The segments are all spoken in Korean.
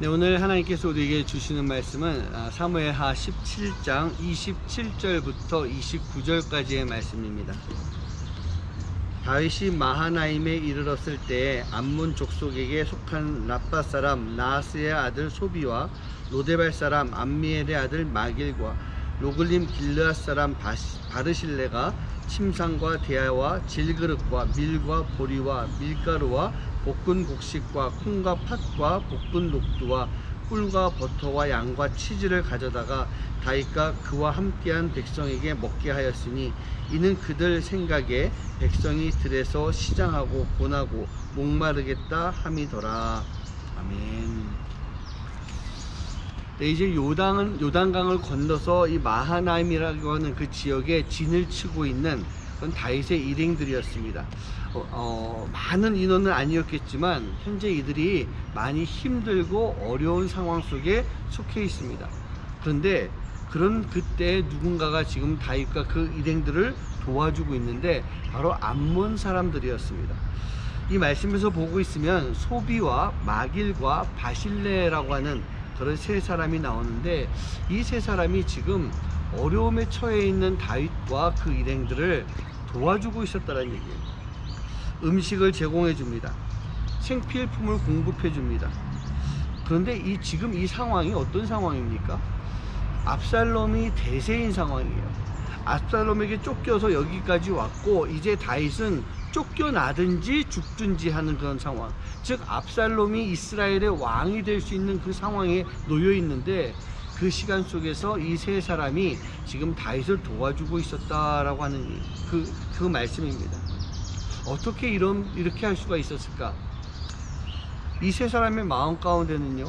네, 오늘 하나님께서 우리에게 주시는 말씀은 사무엘하 17장 27절부터 29절까지의 말씀입니다. 다윗이 마하나임에 이르렀을 때에 암몬 족속에게 속한 라빠 사람 나하스의 아들 소비와 로데발 사람 암미엘의 아들 마길과 로글림 길르앗 사람 바르실레가 침상과 대야와 질그릇과 밀과 보리와 밀가루와 볶은 곡식과 콩과 팥과 볶은 녹두와 꿀과 버터와 양과 치즈를 가져다가 다윗과 그와 함께한 백성에게 먹게 하였으니 이는 그들 생각에 백성이 들에서 시장하고 고나고 목마르겠다 함이더라. 아멘. 네, 이제 요단강을 건너서 이 마하나임이라고 하는 그 지역에 진을 치고 있는 그런 다윗의 일행들이었습니다. 많은 인원은 아니었겠지만 현재 이들이 많이 힘들고 어려운 상황 속에 속해 있습니다. 그런데 그런 그때 누군가가 지금 다윗과 그 일행들을 도와주고 있는데 바로 암몬 사람들이었습니다. 이 말씀에서 보고 있으면 소비와 마길과 바실레라고 하는 그런 세 사람이 나오는데 이 세 사람이 지금 어려움에 처해 있는 다윗과 그 일행들을 도와주고 있었다는 얘기예요. 음식을 제공해 줍니다. 생필품을 공급해 줍니다. 그런데 지금 이 상황이 어떤 상황입니까? 압살롬이 대세인 상황이에요. 압살롬에게 쫓겨서 여기까지 왔고 이제 다윗은 쫓겨나든지 죽든지 하는 그런 상황, 즉 압살롬이 이스라엘의 왕이 될 수 있는 그 상황에 놓여 있는데 그 시간 속에서 이 세 사람이 지금 다윗을 도와주고 있었다라고 하는 그 말씀입니다. 어떻게 이렇게 할 수가 있었을까? 이 세 사람의 마음 가운데는요,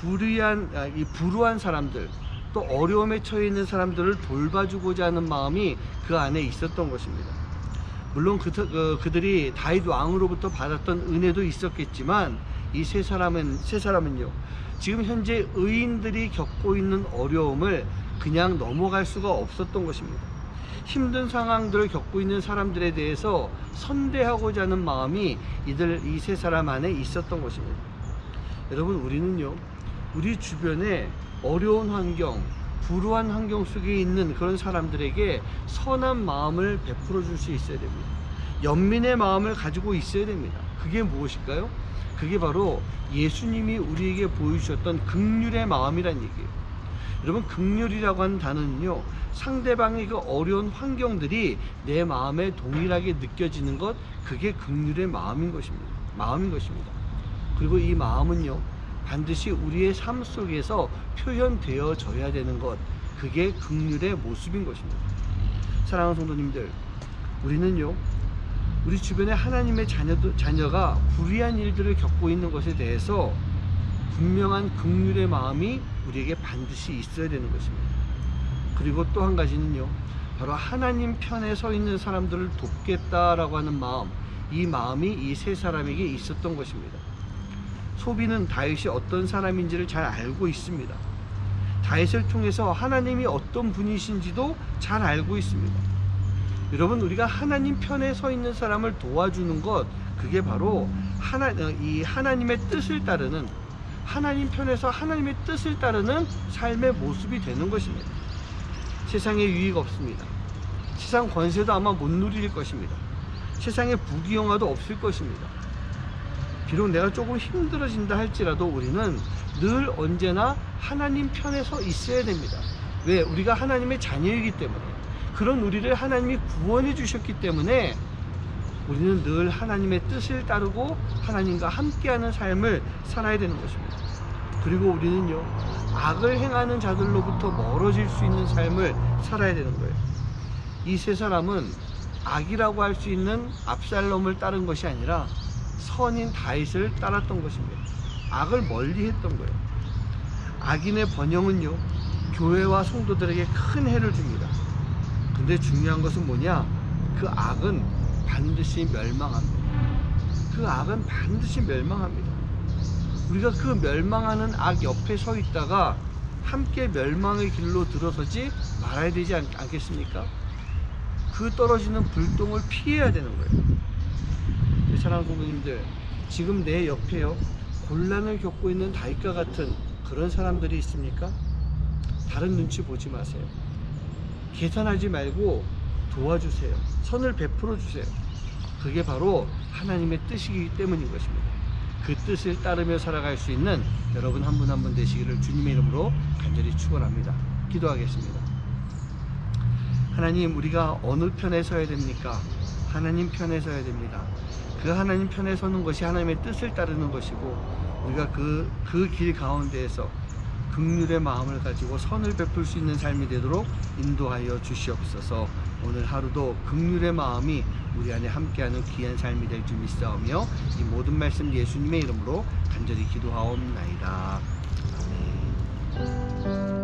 불우한 사람들, 또 어려움에 처해 있는 사람들을 돌봐주고자 하는 마음이 그 안에 있었던 것입니다. 물론 그들이 다윗 왕으로부터 받았던 은혜도 있었겠지만 이 세 사람은요, 지금 현재 의인들이 겪고 있는 어려움을 그냥 넘어갈 수가 없었던 것입니다. 힘든 상황들을 겪고 있는 사람들에 대해서 선대하고자 하는 마음이 이 세 사람 안에 있었던 것입니다. 여러분, 우리는요, 우리 주변에 어려운 환경, 불우한 환경 속에 있는 그런 사람들에게 선한 마음을 베풀어 줄 수 있어야 됩니다. 연민의 마음을 가지고 있어야 됩니다. 그게 무엇일까요? 그게 바로 예수님이 우리에게 보여주셨던 긍휼의 마음이란 얘기예요. 여러분, 긍휼이라고 하는 단어는요, 상대방의 그 어려운 환경들이 내 마음에 동일하게 느껴지는 것, 그게 긍휼의 마음인 것입니다. 그리고 이 마음은요, 반드시 우리의 삶 속에서 표현되어져야 되는 것, 그게 긍휼의 모습인 것입니다. 사랑하는 성도님들, 우리는요, 우리 주변에 하나님의 자녀가 불의한 일들을 겪고 있는 것에 대해서 분명한 긍휼의 마음이 우리에게 반드시 있어야 되는 것입니다. 그리고 또 한 가지는요, 바로 하나님 편에 서 있는 사람들을 돕겠다라고 하는 마음, 이 마음이 이 세 사람에게 있었던 것입니다. 소비는 다윗이 어떤 사람인지를 잘 알고 있습니다. 다윗을 통해서 하나님이 어떤 분이신지도 잘 알고 있습니다. 여러분, 우리가 하나님 편에 서 있는 사람을 도와주는 것, 그게 바로 하나님의 뜻을 따르는, 하나님 편에서 하나님의 뜻을 따르는 삶의 모습이 되는 것입니다. 세상에 유익 없습니다. 세상 권세도 아마 못 누릴 것입니다. 세상에 부귀영화도 없을 것입니다. 비록 내가 조금 힘들어진다 할지라도 우리는 늘 언제나 하나님 편에 서 있어야 됩니다. 왜? 우리가 하나님의 자녀이기 때문에, 그런 우리를 하나님이 구원해 주셨기 때문에 우리는 늘 하나님의 뜻을 따르고 하나님과 함께하는 삶을 살아야 되는 것입니다. 그리고 우리는요, 악을 행하는 자들로부터 멀어질 수 있는 삶을 살아야 되는 거예요. 이 세 사람은 악이라고 할 수 있는 압살롬을 따른 것이 아니라 선인 다윗을 따랐던 것입니다. 악을 멀리 했던 거예요. 악인의 번영은요, 교회와 성도들에게 큰 해를 줍니다. 근데 중요한 것은 뭐냐? 그 악은 반드시 멸망합니다. 그 악은 반드시 멸망합니다. 우리가 그 멸망하는 악 옆에 서 있다가 함께 멸망의 길로 들어서지 말아야 되지 않겠습니까? 그 떨어지는 불똥을 피해야 되는 거예요. 사랑하는 성도님들, 지금 내 옆에요, 곤란을 겪고 있는 다윗과 같은 그런 사람들이 있습니까? 다른 눈치 보지 마세요. 계산하지 말고 도와주세요. 선을 베풀어 주세요. 그게 바로 하나님의 뜻이기 때문인 것입니다. 그 뜻을 따르며 살아갈 수 있는 여러분 한 분 한 분 되시기를 주님의 이름으로 간절히 축원합니다. 기도하겠습니다. 하나님, 우리가 어느 편에 서야 됩니까? 하나님 편에 서야 됩니다. 그 하나님 편에 서는 것이 하나님의 뜻을 따르는 것이고, 우리가 그 길 가운데에서 긍휼의 마음을 가지고 선을 베풀 수 있는 삶이 되도록 인도하여 주시옵소서. 오늘 하루도 긍휼의 마음이 우리 안에 함께하는 귀한 삶이 될 줄 믿사오며 이 모든 말씀 예수님의 이름으로 간절히 기도하옵나이다. 아멘.